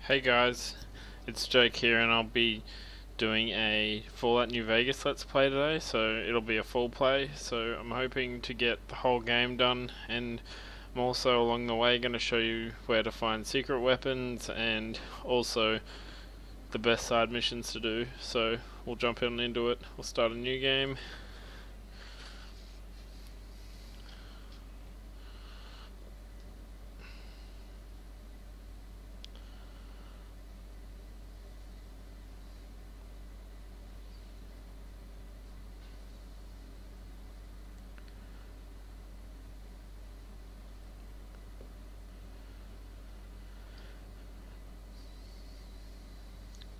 Hey guys, it's Jake here and I'll be doing a Fallout New Vegas Let's Play today, so it'll be a full play, so I'm hoping to get the whole game done, and I'm also along the way going to show you where to find secret weapons and also the best side missions to do, so we'll jump in into it. We'll start a new game.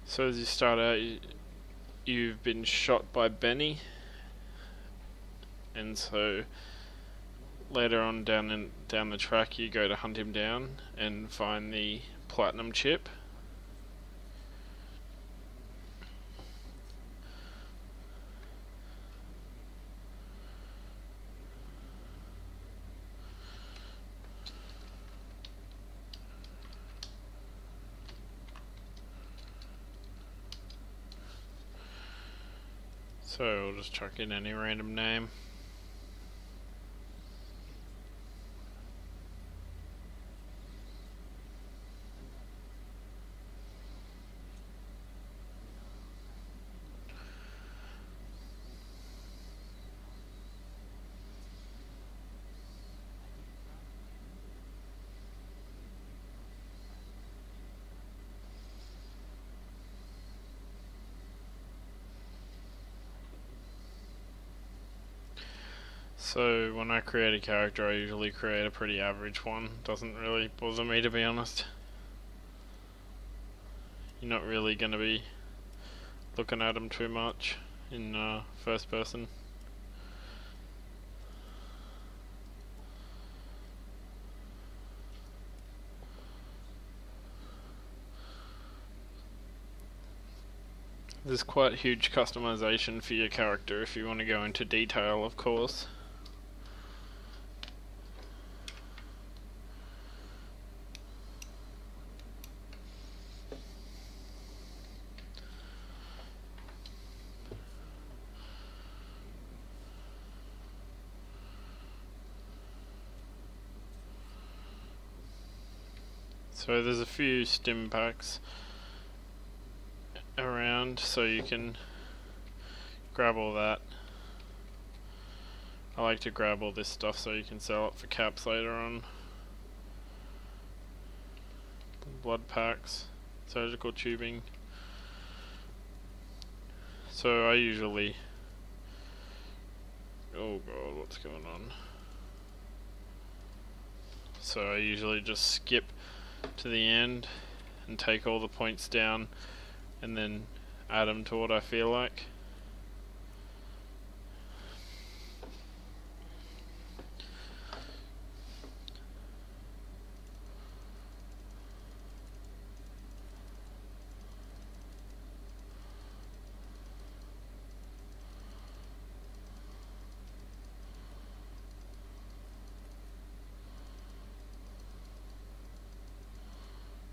So as you start out, you've been shot by Benny, and so later on down the track you go to hunt him down and find the platinum chip. So we'll just chuck in any random name. So when I create a character, I usually create a pretty average one. Doesn't really bother me, to be honest. You're not really going to be looking at them too much in first person. There's quite huge customization for your character if you want to go into detail, of course. So there's a few stim packs around, so you can grab all that. I like to grab all this stuff so you can sell it for caps later on. Blood packs, surgical tubing. So I usually... oh god, what's going on? So I usually just skip to the end and take all the points down and then add them to what I feel like.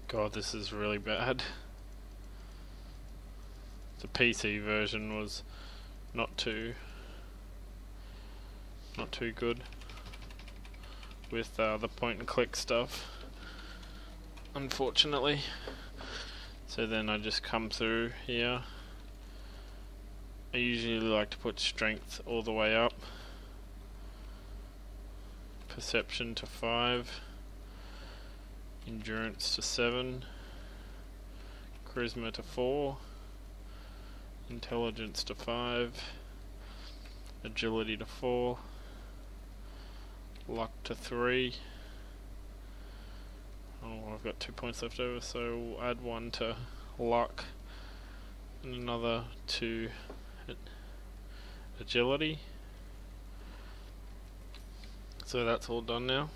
God, this is really bad. The PC version was not too good with the point and click stuff, unfortunately. So then I just come through here. I usually like to put strength all the way up, perception to 5, endurance to 7, charisma to 4, intelligence to 5, agility to 4, luck to 3. Oh, I've got 2 points left over, so we'll add 1 to luck and another to agility. So that's all done now.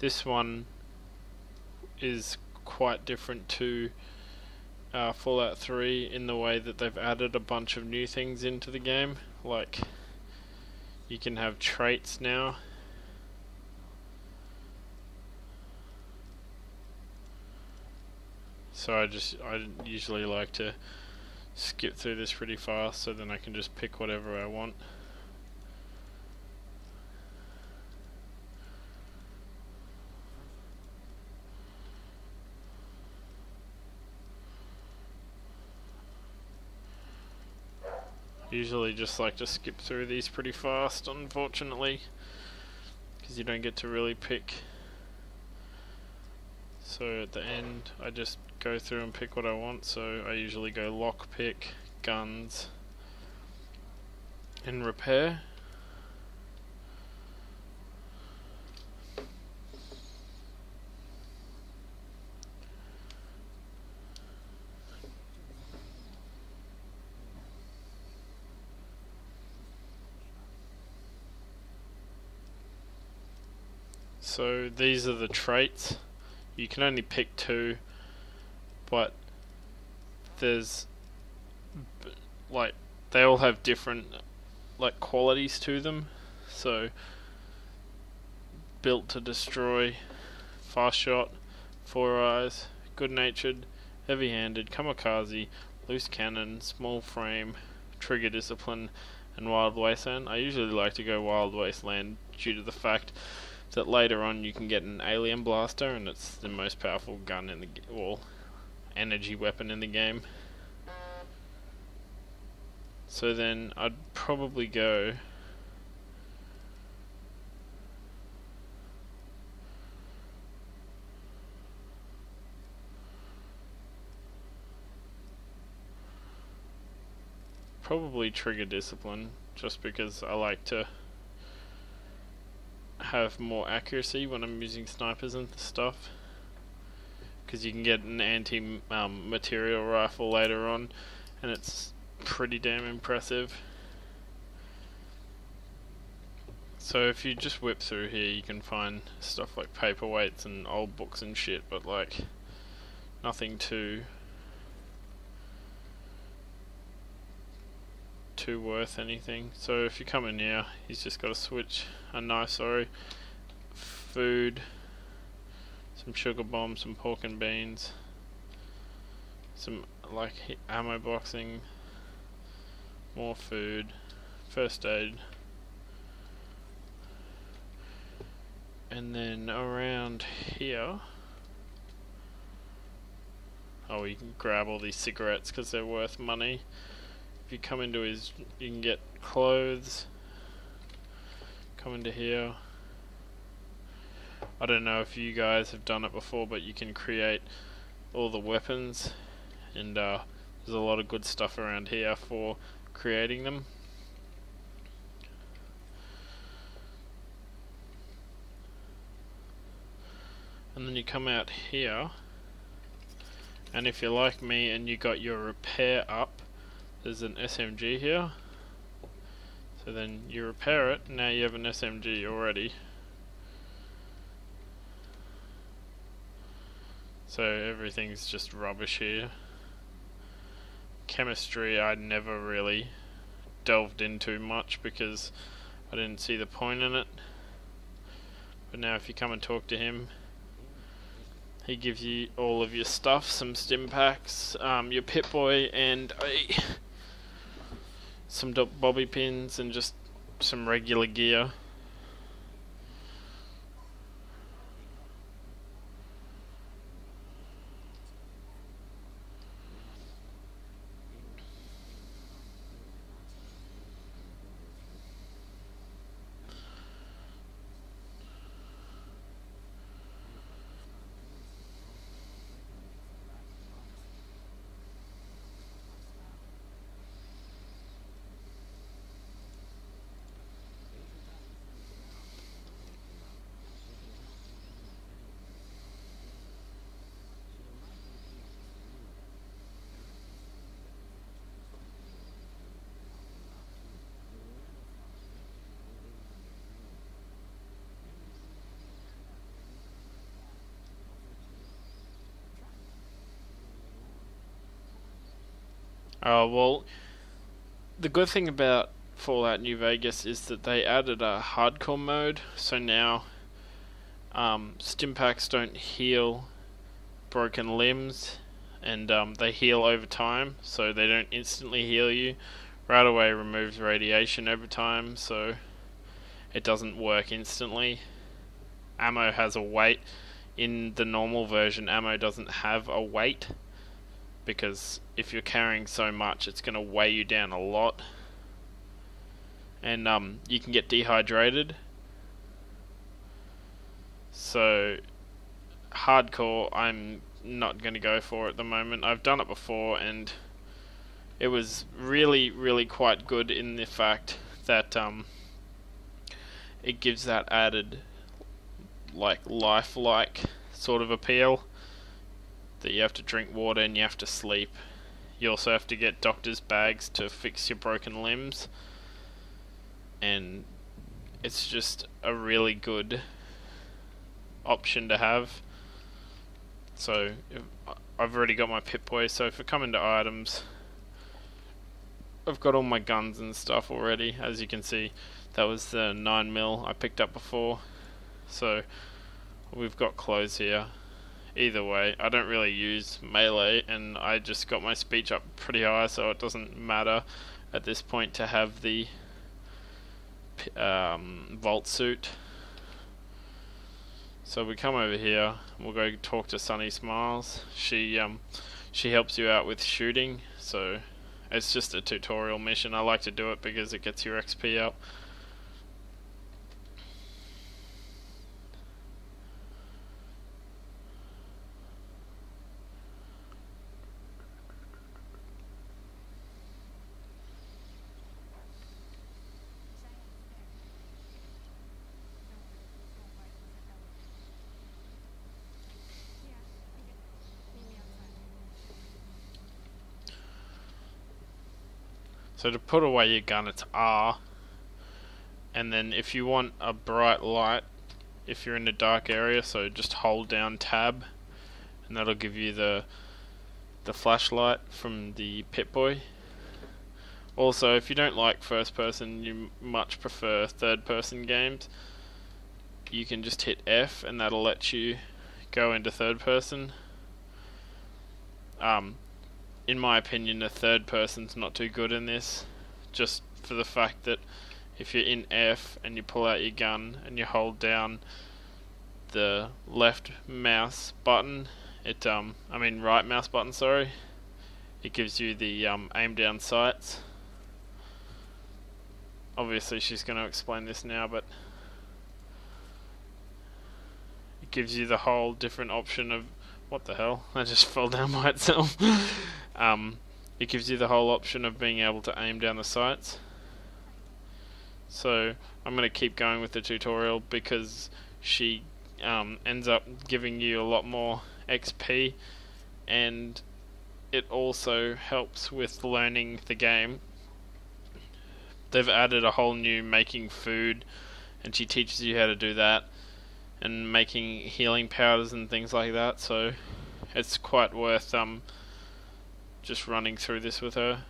this one is quite different to Fallout 3 in the way that they've added a bunch of new things into the game. Like, you can have traits now. So I usually like to skip through this pretty fast so then I can just pick whatever I want. Usually just like to skip through these pretty fast, unfortunately, because you don't get to really pick. So at the end I just go through and pick what I want. So I usually go lockpick, guns, and repair. So these are the traits. You can only pick 2, but there's like they all have different like qualities to them. So built to destroy, fast shot, 4 eyes, good natured, heavy handed, kamikaze, loose cannon, small frame, trigger discipline, and wild wasteland. I usually like to go wild wasteland due to the fact that later on you can get an alien blaster, and it's the most powerful gun in the energy weapon in the game. So then I'd probably go trigger discipline, just because I like to have more accuracy when I'm using snipers and stuff, because you can get an anti-material rifle later on and it's pretty damn impressive. So if you just whip through here you can find stuff like paperweights and old books and shit, but like nothing too worth anything. So if you come in here, he's just got to switch a knife, food, some sugar bombs, some pork and beans, some like ammo boxing, more food, first aid, and then around here, oh, you can grab all these cigarettes because they're worth money. If you come into his, you can get clothes. Come into here. I don't know if you guys have done it before, but you can create all the weapons, and there's a lot of good stuff around here for creating them. And then you come out here, and if you're like me and you got your repair up, there's an SMG here. So then you repair it, now you have an SMG already. So everything's just rubbish here. Chemistry I never really delved into much because I didn't see the point in it. But now if you come and talk to him, he gives you all of your stuff, some stim packs, your Pip-Boy, and some bobby pins, and just some regular gear. Well, the good thing about Fallout New Vegas is that they added a hardcore mode, so now Stimpaks don't heal broken limbs, and they heal over time, so they don't instantly heal you. Right away removes radiation over time, so it doesn't work instantly. Ammo has a weight. In the normal version, ammo doesn't have a weight, because if you're carrying so much, it's going to weigh you down a lot. And you can get dehydrated. So hardcore, I'm not going to go for at the moment. I've done it before, and it was really, really quite good in the fact that it gives that added lifelike sort of appeal, that you have to drink water and you have to sleep. You also have to get doctor's bags to fix your broken limbs, and it's just a really good option to have. So I've already got my Pip-Boy, so if I come into items, I've got all my guns and stuff already. As you can see, that was the 9mm I picked up before. So we've got clothes here. Either way, I don't really use melee, and I just got my speech up pretty high, so it doesn't matter at this point to have the vault suit. So we come over here, we'll go talk to Sunny Smiles. She helps you out with shooting, so it's just a tutorial mission. I like to do it because it gets your XP up. So to put away your gun, it's R, and then if you want a bright light, if you're in a dark area, so just hold down tab, and that'll give you the flashlight from the Pip-Boy. Also, if you don't like first person, you much prefer third person games, you can just hit F and that'll let you go into third person. In my opinion, the third person's not too good in this, just for the fact that if you're in F and you pull out your gun and you hold down the left mouse button, right mouse button, sorry, it gives you the aim down sights. Obviously she's going to explain this now, but it gives you the whole different option of, what the hell, I just fell down by itself. It gives you the whole option of being able to aim down the sights. So I'm going to keep going with the tutorial because she ends up giving you a lot more XP, and it also helps with learning the game. They've added a whole new making food, and she teaches you how to do that, and making healing powders and things like that, so it's quite worth just running through this with her.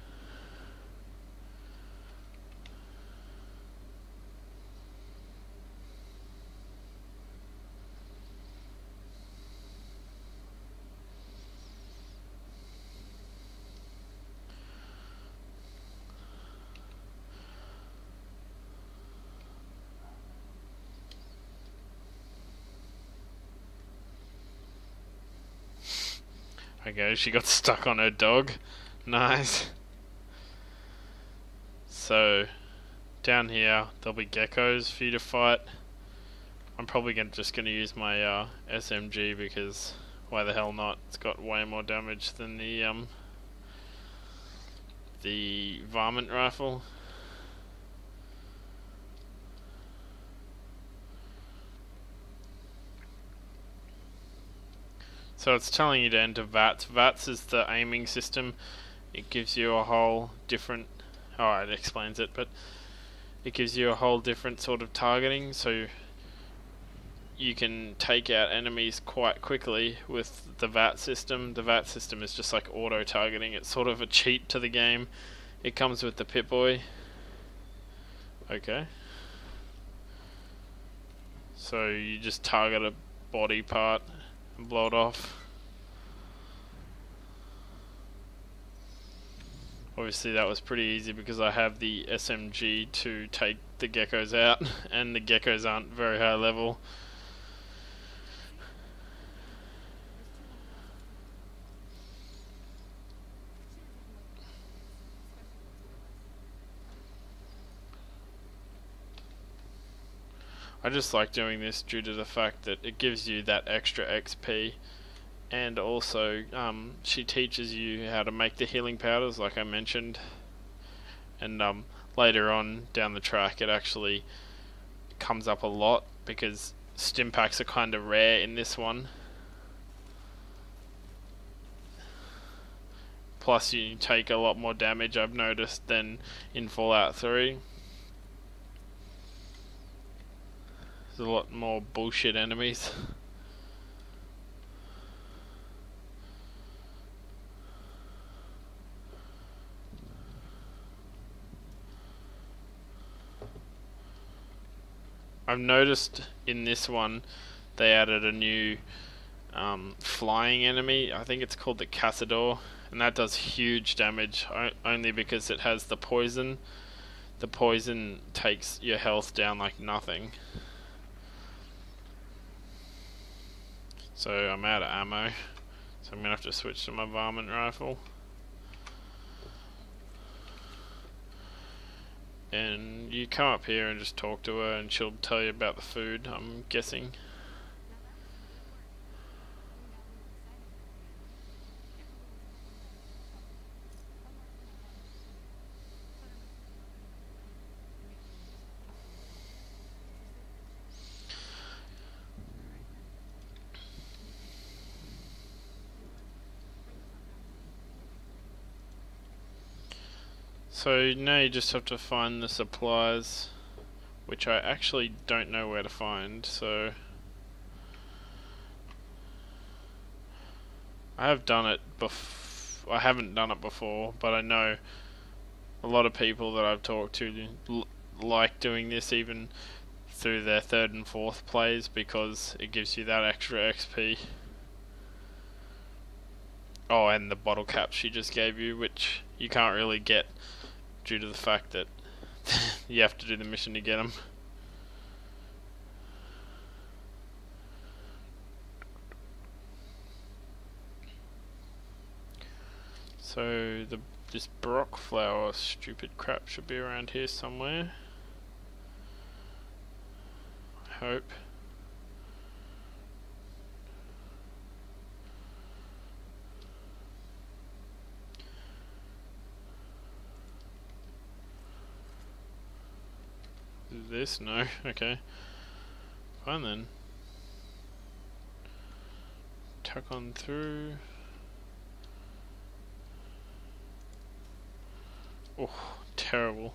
Okay, she got stuck on her dog. Nice. So, down here, there'll be geckos for you to fight. I'm probably just going to use my SMG because why the hell not? It's got way more damage than the varmint rifle. So it's telling you to enter VATS. VATS is the aiming system. It gives you a whole different... Oh, it explains it, but it gives you a whole different sort of targeting. So you can take out enemies quite quickly with the VAT system. The VAT system is just like auto targeting. It's sort of a cheat to the game. It comes with the Pip-Boy. Okay. So you just target a body part and blow it off. Obviously that was pretty easy because I have the SMG to take the geckos out, and the geckos aren't very high level. I just like doing this due to the fact that it gives you that extra XP, and also she teaches you how to make the healing powders like I mentioned, and later on down the track it actually comes up a lot because Stimpaks are kind of rare in this one. Plus you take a lot more damage, I've noticed, than in Fallout 3. There's a lot more bullshit enemies. I've noticed in this one they added a new flying enemy. I think it's called the Cazador, and that does huge damage only because it has the poison. The poison takes your health down like nothing. So I'm out of ammo, so I'm gonna have to switch to my varmint rifle. And you come up here and just talk to her and she'll tell you about the food, I'm guessing. So now you just have to find the supplies, which I actually don't know where to find, so I have done it I haven't done it before, but I know a lot of people that I've talked to like doing this even through their 3rd and 4th plays because it gives you that extra XP. Oh, and the bottle caps she just gave you, which you can't really get due to the fact that you have to do the mission to get them. So this Brock flower stupid crap should be around here somewhere. I hope. This? No? Okay. Fine then. Tuck on through. Oh, terrible.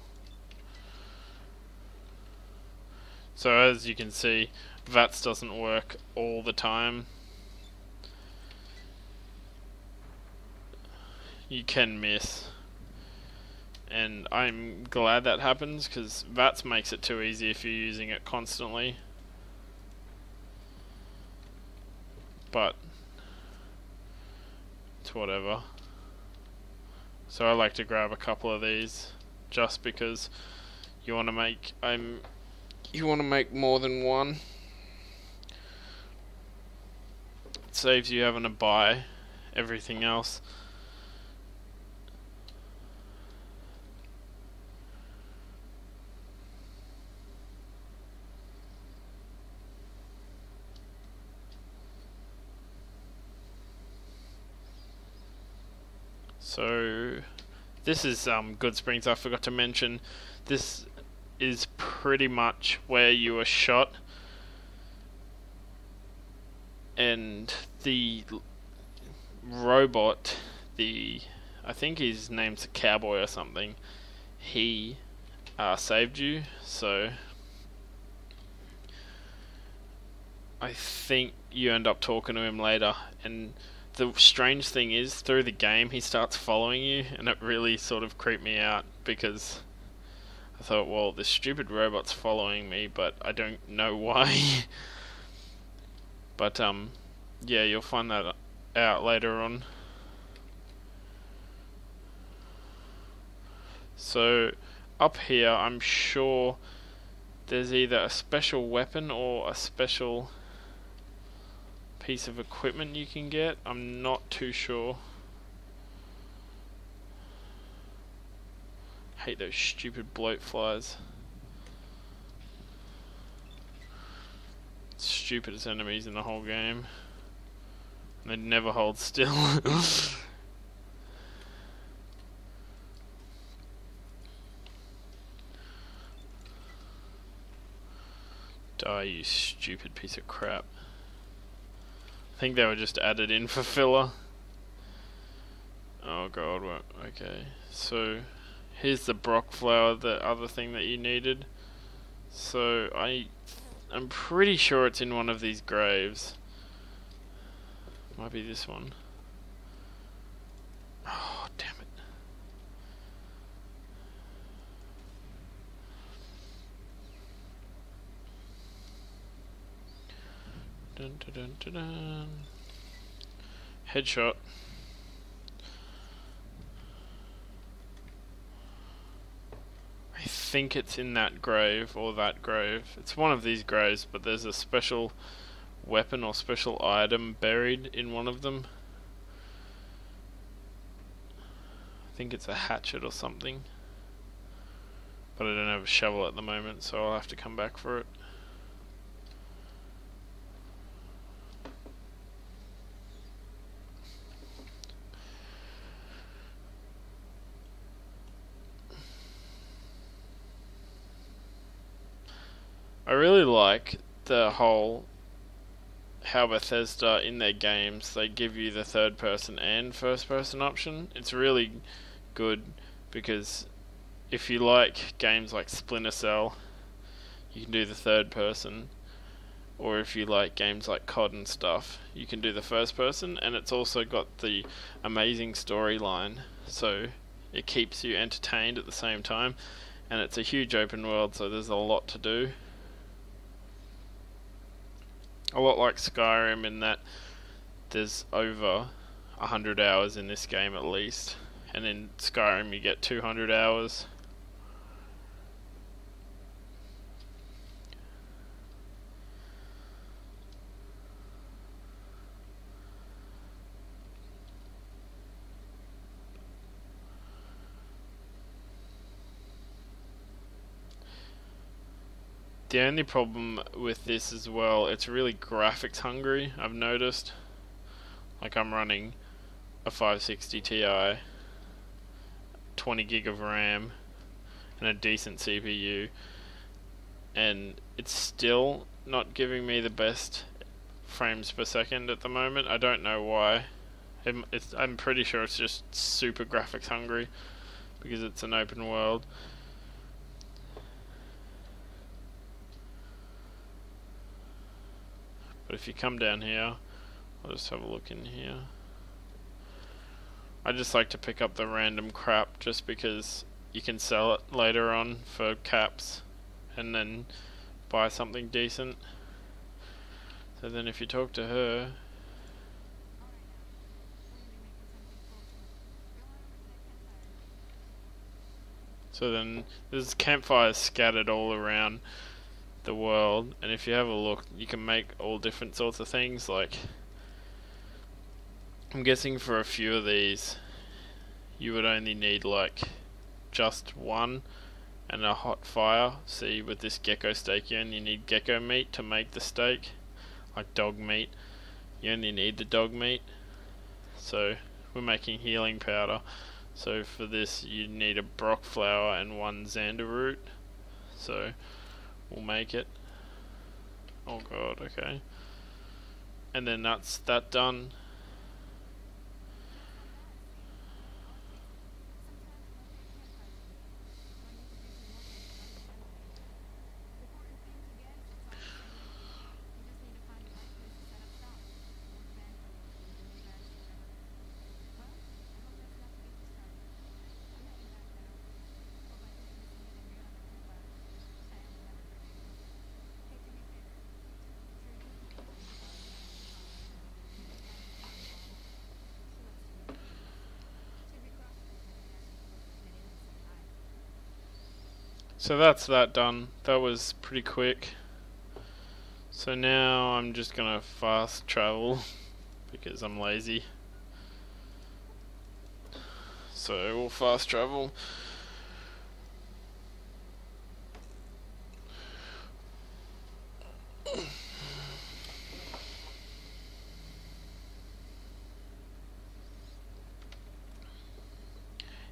So as you can see, VATS doesn't work all the time. You can miss. And I'm glad that happens because VATS makes it too easy if you're using it constantly. But it's whatever. So I like to grab a couple of these just because you want to make more than one. It saves you having to buy everything else. So this is Goodsprings. I forgot to mention this is pretty much where you were shot, and the robot, I think his name's a Cowboy or something, he saved you. So I think you end up talking to him later, and the strange thing is, through the game, he starts following you, and it really sort of creeped me out because I thought, well, this stupid robot's following me, but I don't know why. But yeah, you'll find that out later on. So up here, I'm sure there's either a special weapon or a special piece of equipment you can get. I'm not too sure. Hate those stupid bloat flies. Stupidest enemies in the whole game. And they never hold still. Die, you stupid piece of crap. I think they were just added in for filler. Oh god, what? Okay. So, here's the Brock flower, the other thing that you needed. So, I'm pretty sure it's in one of these graves. Might be this one. Oh, damn it. Dun, dun, dun, dun, dun. Headshot. I think it's in that grave or that grave. It's one of these graves, but there's a special weapon or special item buried in one of them. I think it's a hatchet or something. But I don't have a shovel at the moment, so I'll have to come back for it. I really like the whole how Bethesda in their games they give you the third person and first person option. It's really good because if you like games like Splinter Cell, you can do the third person, or if you like games like COD and stuff, you can do the first person, and it's also got the amazing storyline, so it keeps you entertained at the same time, and it's a huge open world, so there's a lot to do. A lot like Skyrim in that there's over 100 hours in this game at least, and in Skyrim you get 200 hours. The only problem with this as well, it's really graphics hungry, I've noticed. Like I'm running a 560 Ti, 20 gig of RAM, and a decent CPU, and it's still not giving me the best frames per second at the moment. I don't know why. I'm pretty sure it's just super graphics hungry because it's an open world. But if you come down here, I'll just have a look in here. I just like to pick up the random crap just because you can sell it later on for caps and then buy something decent. So then if you talk to her, so then there's campfires scattered all around the world, and if you have a look, you can make all different sorts of things. Like, I'm guessing for a few of these, you would only need like just one and a hot fire. See, with this gecko steak, you only need gecko meat to make the steak. Like dog meat, you only need the dog meat. So we're making healing powder. So for this, you need a Brock flower and one Xander root. So we'll make it. Oh god, okay. And then that's that done. So that's that done. That was pretty quick. So now I'm just gonna fast travel because I'm lazy. So we'll fast travel.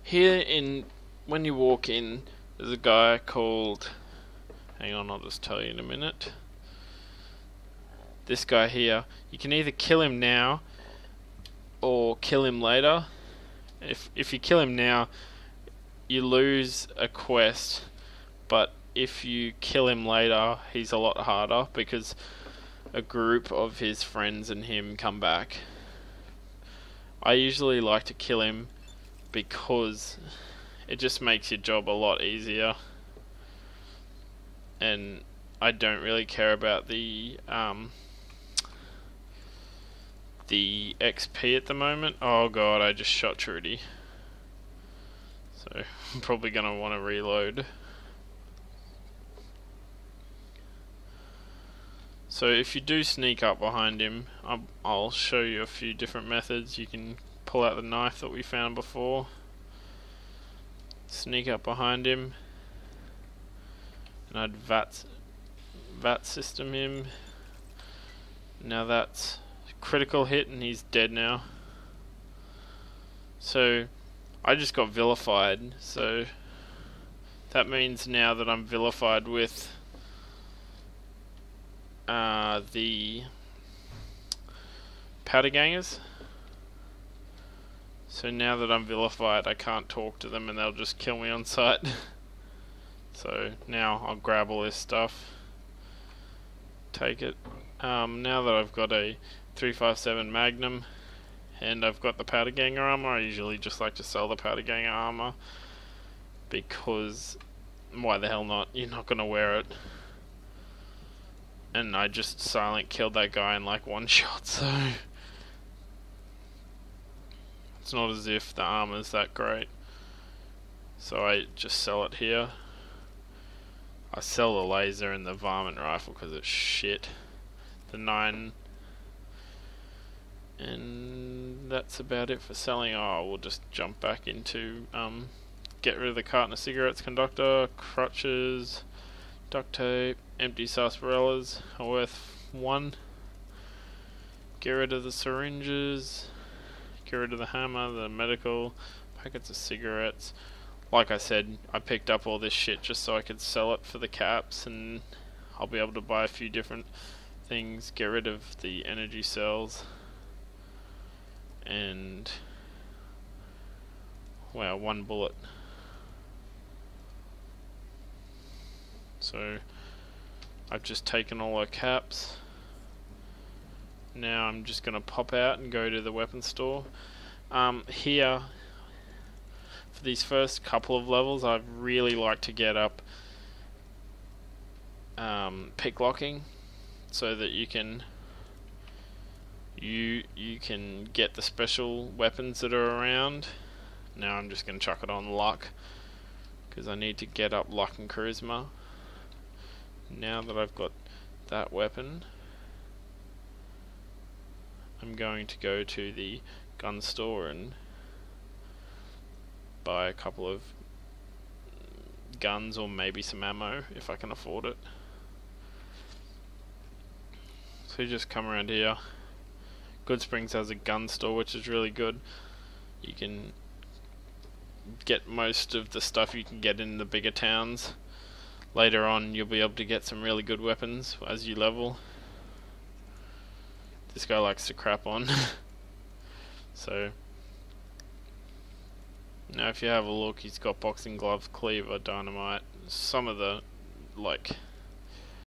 Here when you walk in, there's a guy called, hang on, I'll just tell you in a minute. This guy here, you can either kill him now or kill him later. If you kill him now, you lose a quest, but if you kill him later, he's a lot harder because a group of his friends and him come back. I usually like to kill him because it just makes your job a lot easier, and I don't really care about the XP at the moment. Oh god, I just shot Trudy, so I'm probably gonna want to reload. So if you do sneak up behind him, I'll show you a few different methods. You can pull out the knife that we found before, sneak up behind him, and I'd VAT system him. Now that's critical hit and he's dead now. So I just got vilified, so that means now that I'm vilified with the powder gangers. So now that I'm vilified, I can't talk to them and they'll just kill me on sight. So now I'll grab all this stuff, take it. Now that I've got a 357 Magnum and I've got the powder ganger armor, I usually just like to sell the powder ganger armor because why the hell not? You're not gonna wear it. And I just silent killed that guy in like one shot, so it's not as if the armor's that great. So I just sell it here. I sell the laser and the varmint rifle because it's shit. The 9, and that's about it for selling. Oh, we'll just jump back into get rid of the carton of cigarettes, conductor, crutches, duct tape, empty sarsaparillas are worth 1. Get rid of the syringes, get rid of the hammer, the medical, packets of cigarettes. Like I said, I picked up all this shit just so I could sell it for the caps, and I'll be able to buy a few different things. Get rid of the energy cells, and wow, 1 bullet. So I've just taken all our caps. Now I'm just gonna pop out and go to the weapon store. Here, for these first couple of levels, I'd really like to get up pick locking, so that you can get the special weapons that are around. Now I'm just gonna chuck it on luck because I need to get up luck and charisma. Now that I've got that weapon, I'm going to go to the gun store and buy a couple of guns or maybe some ammo if I can afford it. So you just come around here. Goodsprings has a gun store which is really good. You can get most of the stuff you can get in the bigger towns. Later on you'll be able to get some really good weapons as you level. This guy likes to crap on. So now if you have a look, he's got boxing gloves, cleaver, dynamite, some of the like